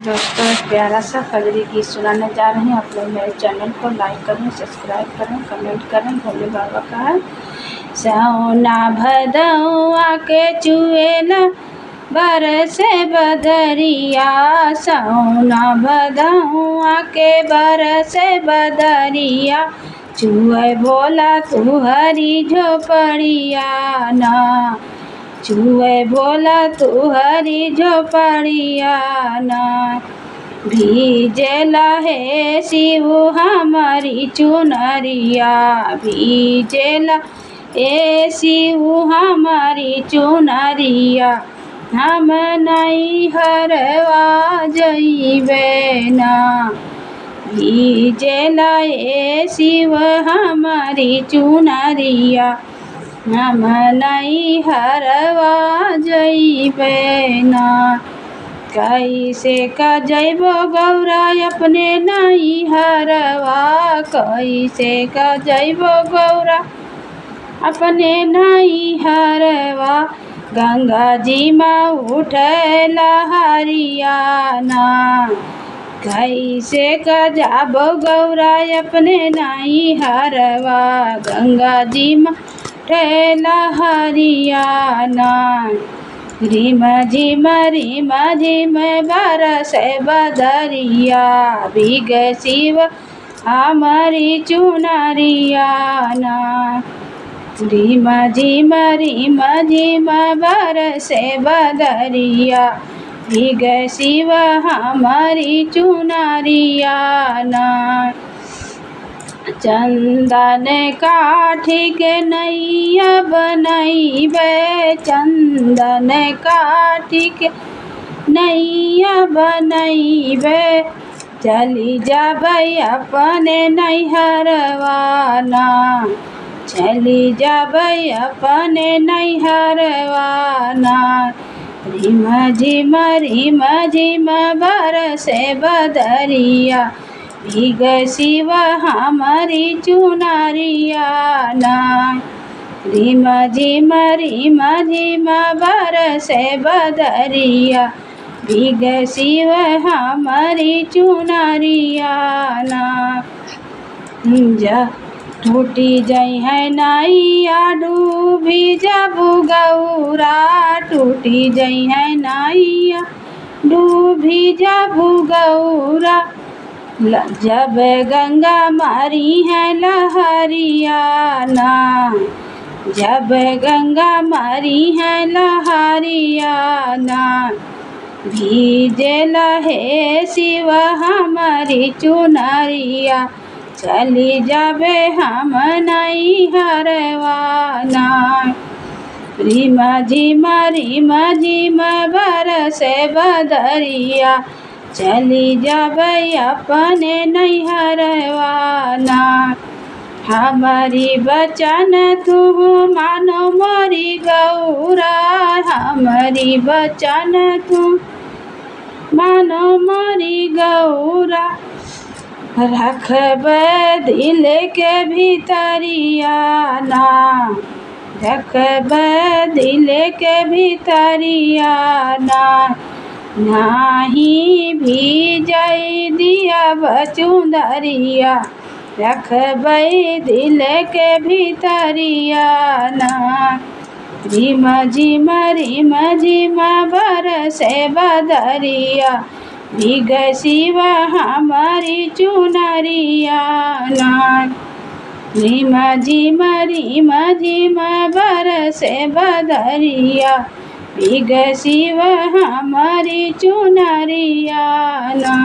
दोस्तों एक प्यारा सा फजरी गीत सुनाने जा रहे हैं। आप लोग मेरे चैनल को लाइक करें, सब्सक्राइब करें, कमेंट करें। भोले बाबा का है। सौना भदौआ के चुएला बरसे बदरिया, सौना भदौआ के बरसे बदरिया, चुए बोला तू हरी झोपड़िया ना, चुए बोला तू हरी झोपड़िया ना। भीजेला है शिव हमारी चुनरिया, भीजेला ए शिव हमारी चुनरिया, हम नहीं हरवा जइबे ना। भीजेला ए शिव हमारी चुनरिया, हम नहीं हरवा जइबे ना। कैसे का जइबो गौरा अपने नहीं हरवा, कैसे का जइबो गौरा अपने नहीं हरवा। गंगा जी में उठे लहरिया ना, कैसे का जाबो गौरा अपने नहीं हरवा। गंगा जी में लहरिया ना, रिम झिम बरसे बदरिया, भीग शिव हमारी चुनरिया ना। रिम झिम बरसे बदरिया, भीग शिव हमारी चुनरिया ना। चंदन काठी के नैया बनैबे, चंदन काठी के नैया बनैबे, चली जाबै अपने नैहरवा ना, चली जाबै अपने नैहरवा ना। रिम झिम बरसे बदरिया, भीग शिव हमारी चुनरिया ना। रिम झिम बरसे बदरिया, भीग शिव हमारी चुनरिया ना। टूटी जई है नैया डूबी जाबू गौरा, टूटी जई है नैया डूबी जाबू गौरा। जब गंगा मारी है लहरिया ना, जब गंगा मारी है लहरिया ना। भीजेला है शिव हमारी चुनरिया, चली जाबे हम नहीं हरवा ना। रिम झिम बरसे बदरिया, चली जाबै अपने नैहरवा ना। हमारी बचन तू मानो मोरी गौरा, हमारी बचन तू मानो मोरी गौरा। रखबै दिल के भीतरिया ना, रखबै दिल के भीतरिया ना। नाही भीजई दिया बचुंदरिया, रखबै दिल के भीतरिया ना। रिम झिम बरसे बदरिया, भीग शिव हमारी चुनरिया ना। रिम झिम बरसे बदरिया, भीग शिव हमारी चुनरिया ना।